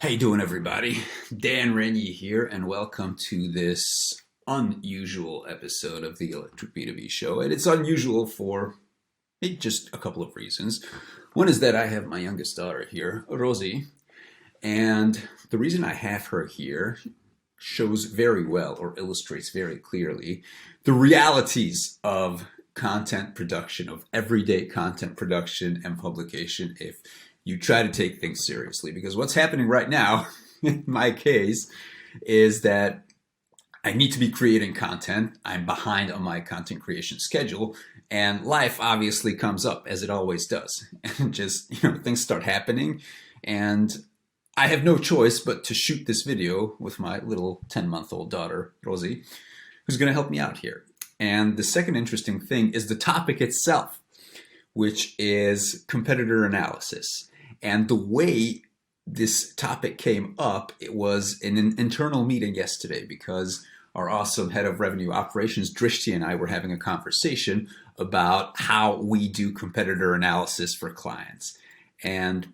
How you doing, everybody? Dan Renyi here, and welcome to this unusual episode of the Electric B2B Show. And it's unusual for just a couple of reasons. One is that I have my youngest daughter here, Rosie, and the reason I have her here shows very well or illustrates very clearly the realities of content production, of everyday content production and publication if you try to take things seriously. Because what's happening right now, in my case, is that I need to be creating content. I'm behind on my content creation schedule, and life obviously comes up as it always does. And just, things start happening, and I have no choice but to shoot this video with my little 10-month-old daughter, Rosie, who's going to help me out here. And the second interesting thing is the topic itself, which is competitor analysis. And the way this topic came up, it was in an internal meeting yesterday because our awesome head of revenue operations, Drishti, and I were having a conversation about how we do competitor analysis for clients. And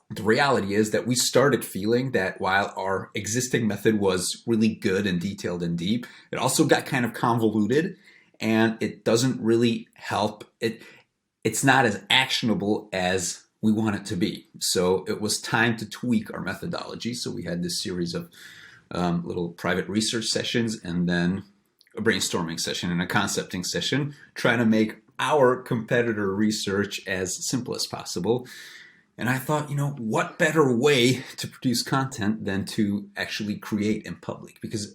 the reality is that we started feeling that while our existing method was really good and detailed and deep, it also got kind of convoluted and it doesn't really help. It's not as actionable as we want it to be. So it was time to tweak our methodology. So we had this series of little private research sessions and then a brainstorming session and a concepting session, trying to make our competitor research as simple as possible. And I thought, what better way to produce content than to actually create in public? Because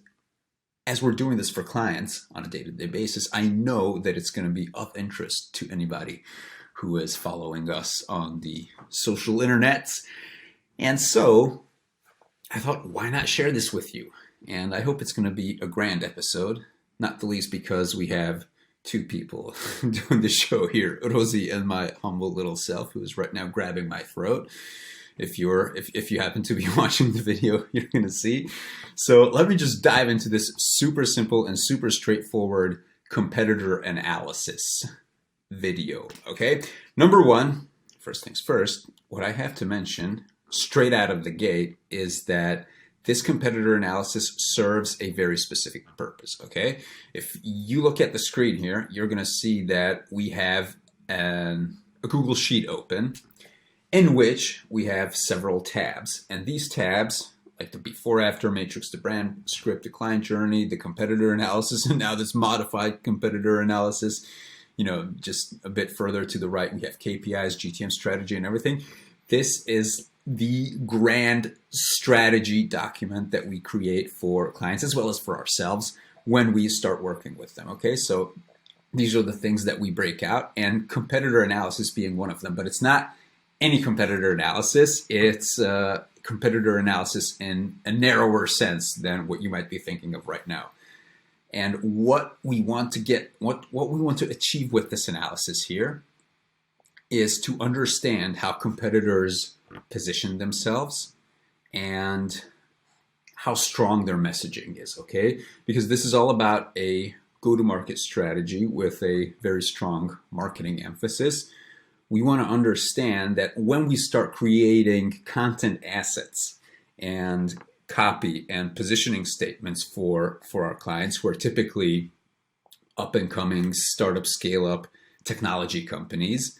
as we're doing this for clients on a day-to-day basis, I know that it's going to be of interest to anybody who is following us on the social internets. And so I thought, why not share this with you? And I hope it's going to be a grand episode, not the least because we have two people doing the show here, Rosie and my humble little self, who is right now grabbing my throat. If you happen to be watching the video, you're going to see. So let me just dive into this super simple and super straightforward competitor analysis video. Okay, number one, first things first, what I have to mention straight out of the gate is that this competitor analysis serves a very specific purpose, okay? If you look at the screen here, you're going to see that we have a Google Sheet open in which we have several tabs. And these tabs, like the before-after matrix, the brand script, the client journey, the competitor analysis, and now this modified competitor analysis, just a bit further to the right, we have KPIs, GTM strategy, and everything. This is the grand strategy document that we create for clients as well as for ourselves when we start working with them. Okay, so these are the things that we break out, and competitor analysis being one of them. But it's not any competitor analysis. It's competitor analysis in a narrower sense than what you might be thinking of right now. And what we want to achieve with this analysis here is to understand how competitors position themselves and how strong their messaging is, okay? Because this is all about a go-to-market strategy with a very strong marketing emphasis. We want to understand that when we start creating content assets and copy and positioning statements for our clients who are typically up-and-coming startup, scale-up technology companies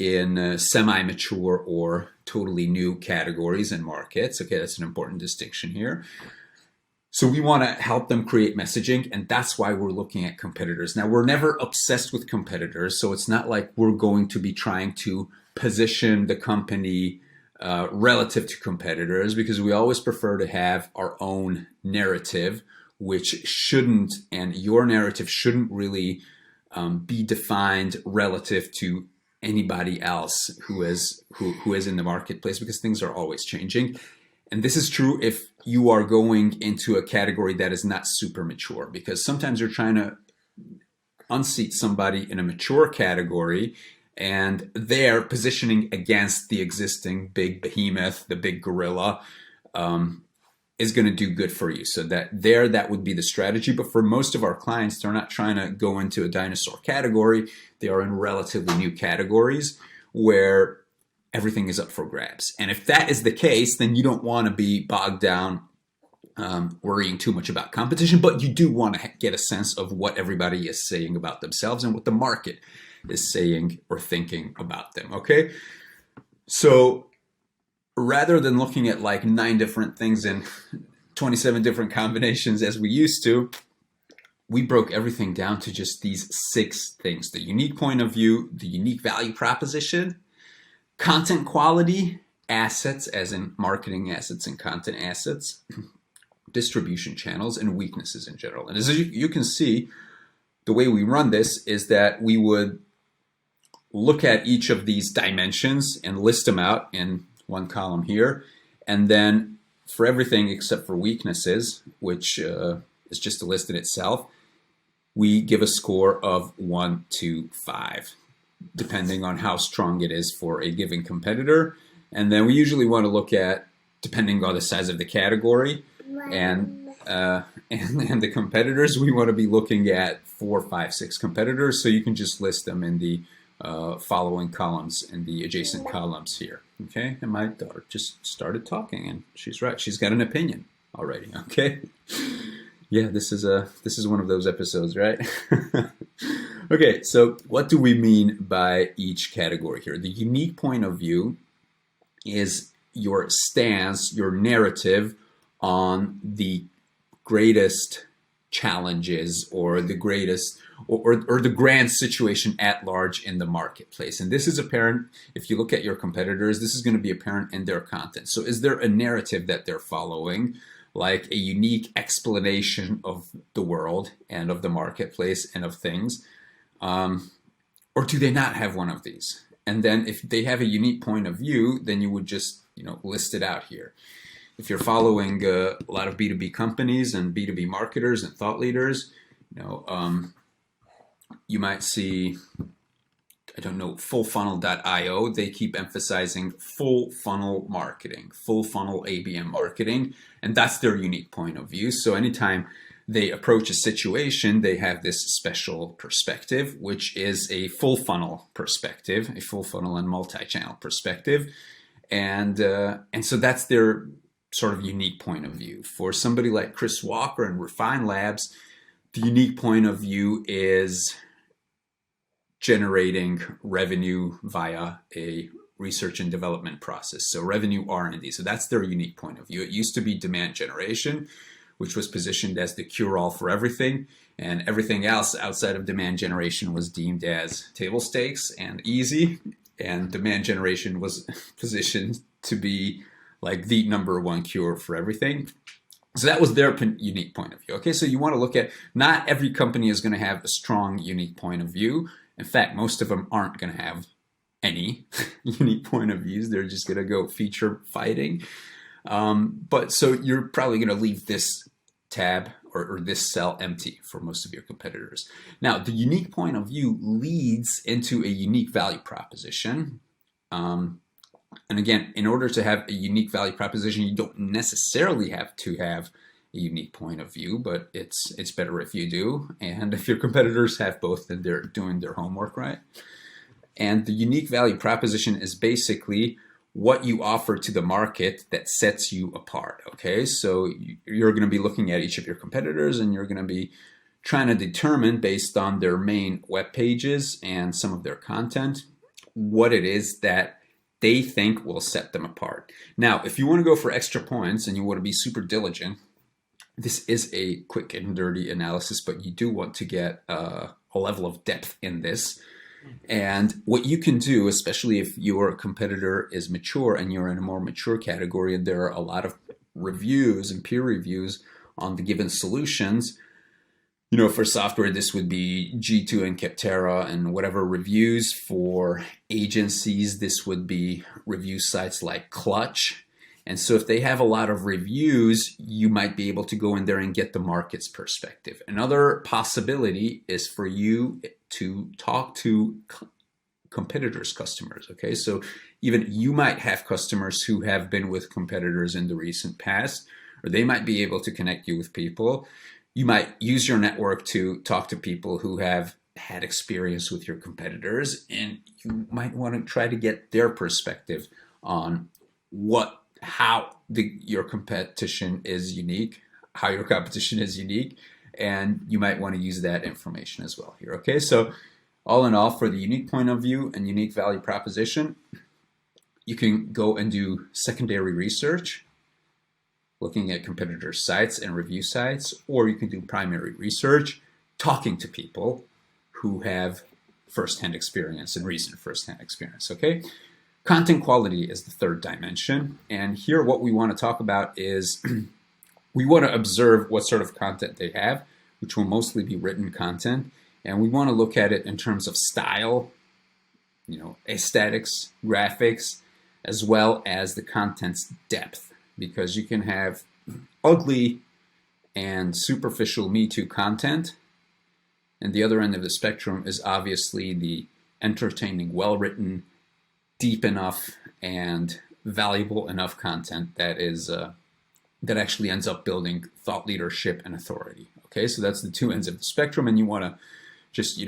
in semi-mature or totally new categories and markets. Okay, that's an important distinction here. So we want to help them create messaging, and that's why we're looking at competitors. Now, we're never obsessed with competitors, so it's not like we're going to be trying to position the company relative to competitors, because we always prefer to have our own narrative, which shouldn't, and your narrative shouldn't really be defined relative to anybody else who is in the marketplace, because things are always changing. And this is true if you are going into a category that is not super mature, because sometimes you're trying to unseat somebody in a mature category and they're positioning against the existing big behemoth, the big gorilla, is going to do good for you. So that would be the strategy. But for most of our clients, they're not trying to go into a dinosaur category. They are in relatively new categories where everything is up for grabs. And if that is the case, then you don't want to be bogged down worrying too much about competition, but you do want to get a sense of what everybody is saying about themselves and what the market is saying or thinking about them, okay? So rather than looking at like 9 different things in 27 different combinations as we used to, we broke everything down to just these 6 things: the unique point of view, the unique value proposition, content quality, assets, as in marketing assets and content assets, distribution channels, and weaknesses in general. And as you can see, the way we run this is that we would look at each of these dimensions and list them out in one column here. And then for everything except for weaknesses, which is just a list in itself, we give a score of 1 to 5, depending on how strong it is for a given competitor. And then we usually want to look at, depending on the size of the category and the competitors, we want to be looking at 4, 5, 6 competitors. So you can just list them in the following columns and the adjacent columns here. Okay, and my daughter just started talking, and she's right. She's got an opinion already. Okay, yeah, this is one of those episodes, right? Okay, so what do we mean by each category here? The unique point of view is your stance, your narrative on the greatest challenges or the greatest or the grand situation at large in the marketplace. And this is apparent if you look at your competitors. This is going to be apparent in their content. So is there a narrative that they're following, like a unique explanation of the world and of the marketplace and of things? Or do they not have one of these? And then if they have a unique point of view, then you would just, list it out here. If you're following a lot of B2B companies and B2B marketers and thought leaders, you might see, fullfunnel.io. They keep emphasizing full funnel marketing, full funnel ABM marketing, and that's their unique point of view. So anytime they approach a situation, they have this special perspective, which is a full funnel perspective, a full funnel and multi-channel perspective. And so that's their sort of unique point of view. For somebody like Chris Walker and Refine Labs, the unique point of view is generating revenue via a research and development process. So revenue R&D. So that's their unique point of view. It used to be demand generation, which was positioned as the cure-all for everything. And everything else outside of demand generation was deemed as table stakes and easy. And demand generation was positioned to be like the #1 cure for everything. So that was their unique point of view. Okay, so you want to look at, not every company is going to have a strong unique point of view. In fact, most of them aren't going to have any unique point of views. They're just going to go feature fighting. But so you're probably going to leave this tab or this cell empty for most of your competitors. Now, the unique point of view leads into a unique value proposition. And again, in order to have a unique value proposition, you don't necessarily have to have a unique point of view, but it's better if you do. And if your competitors have both, then they're doing their homework right. And the unique value proposition is basically what you offer to the market that sets you apart. Okay, so you're going to be looking at each of your competitors, and you're going to be trying to determine, based on their main web pages and some of their content, what it is that they think will set them apart. Now, if you want to go for extra points and you want to be super diligent, this is a quick and dirty analysis, but you do want to get a level of depth in this. And what you can do, especially if your competitor is mature and you're in a more mature category and there are a lot of reviews and peer reviews on the given solutions, for software, this would be G2 and Capterra, and whatever reviews. For agencies, this would be review sites like Clutch. And so if they have a lot of reviews, you might be able to go in there and get the market's perspective. Another possibility is for you to talk to competitors' customers. Okay, so even you might have customers who have been with competitors in the recent past, or they might be able to connect you with people. You might use your network to talk to people who have had experience with your competitors, and you might want to try to get their perspective on your competition is unique, how your competition is unique, and you might want to use that information as well here. Okay, so all in all, for the unique point of view and unique value proposition, you can go and do secondary research, looking at competitor sites and review sites, or you can do primary research, talking to people who have firsthand experience and recent firsthand experience, okay? Content quality is the third dimension, and here what we want to talk about is we want to observe what sort of content they have, which will mostly be written content, and we want to look at it in terms of style, aesthetics, graphics, as well as the content's depth, because you can have ugly and superficial Me Too content, and the other end of the spectrum is obviously the entertaining, well-written, deep enough, and valuable enough content that actually ends up building thought leadership and authority. Okay, so that's the two ends of the spectrum, and you want to just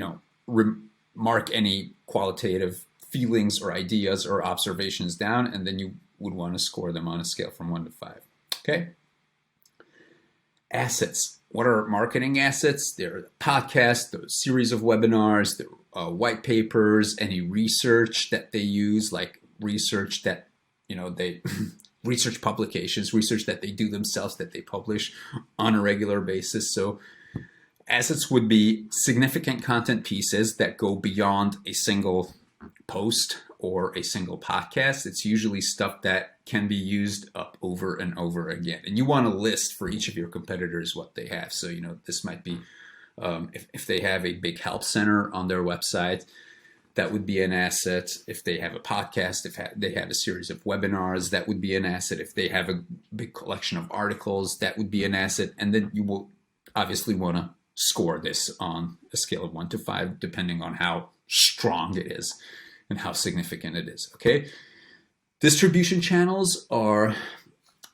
remark any qualitative feelings or ideas or observations down, and then you would want to score them on a scale from 1 to 5. Okay. Assets. What are marketing assets? They're podcasts, the series of webinars, the white papers, any research that they use, like research that they research publications, research that they do themselves, that they publish on a regular basis. So assets would be significant content pieces that go beyond a single post or a single podcast. It's usually stuff that can be used up over and over again. And you want to list for each of your competitors what they have. So, this might be, if they have a big help center on their website, that would be an asset. If they have a podcast, if they have a series of webinars, that would be an asset. If they have a big collection of articles, that would be an asset. And then you will obviously want to score this on a scale of 1 to 5, depending on how strong it is and how significant it is, okay? Distribution channels are,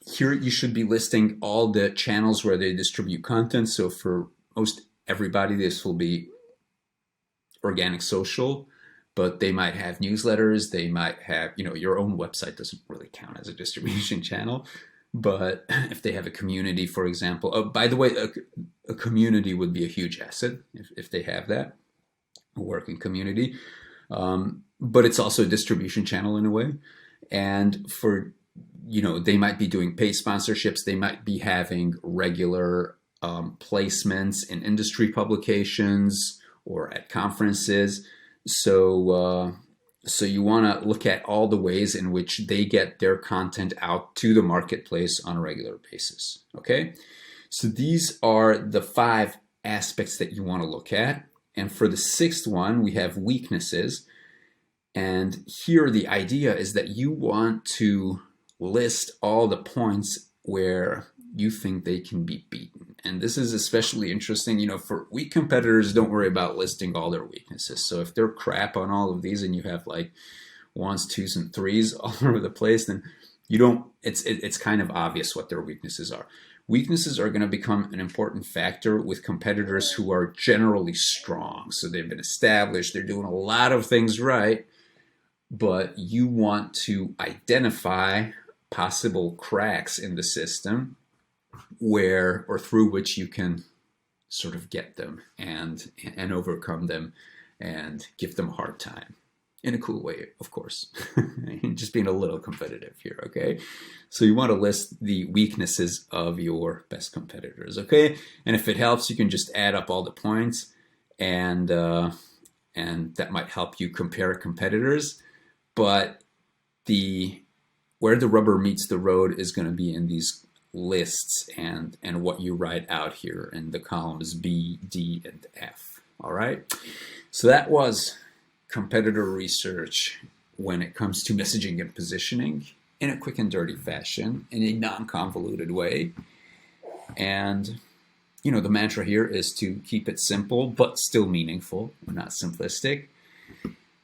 here you should be listing all the channels where they distribute content. So for most everybody, this will be organic social, but they might have newsletters, they might have, your own website doesn't really count as a distribution channel, but if they have a community, for example, by the way, a community would be a huge asset if they have that, a working community. But it's also a distribution channel in a way. And for, they might be doing paid sponsorships. They might be having regular placements in industry publications or at conferences. So you want to look at all the ways in which they get their content out to the marketplace on a regular basis. Okay. So these are the 5 aspects that you want to look at. And for the 6th one, we have weaknesses. And here the idea is that you want to list all the points where you think they can be beaten. And this is especially interesting, for weak competitors, don't worry about listing all their weaknesses. So if they're crap on all of these and you have like 1s, 2s, and 3s all over the place, then it's kind of obvious what their weaknesses are. Weaknesses are going to become an important factor with competitors who are generally strong. So they've been established, they're doing a lot of things right, but you want to identify possible cracks in the system where or through which you can sort of get them and overcome them and give them a hard time. In a cool way, of course. Just being a little competitive here, okay? So you want to list the weaknesses of your best competitors, okay? And if it helps, you can just add up all the points, and that might help you compare competitors. But where the rubber meets the road is going to be in these lists and what you write out here in the columns B, D, and F, all right? So that was competitor research when it comes to messaging and positioning in a quick and dirty fashion, in a non-convoluted way. And, the mantra here is to keep it simple, but still meaningful, not simplistic.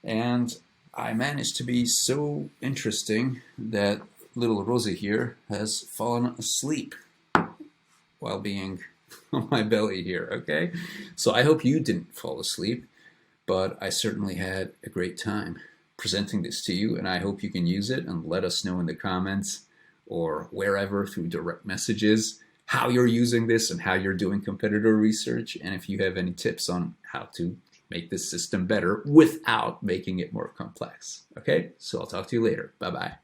And I managed to be so interesting that little Rosie here has fallen asleep while being on my belly here, okay? So I hope you didn't fall asleep. but I certainly had a great time presenting this to you, and I hope you can use it, and let us know in the comments or wherever through direct messages how you're using this and how you're doing competitor research, and if you have any tips on how to make this system better without making it more complex. Okay, so I'll talk to you later. Bye-bye.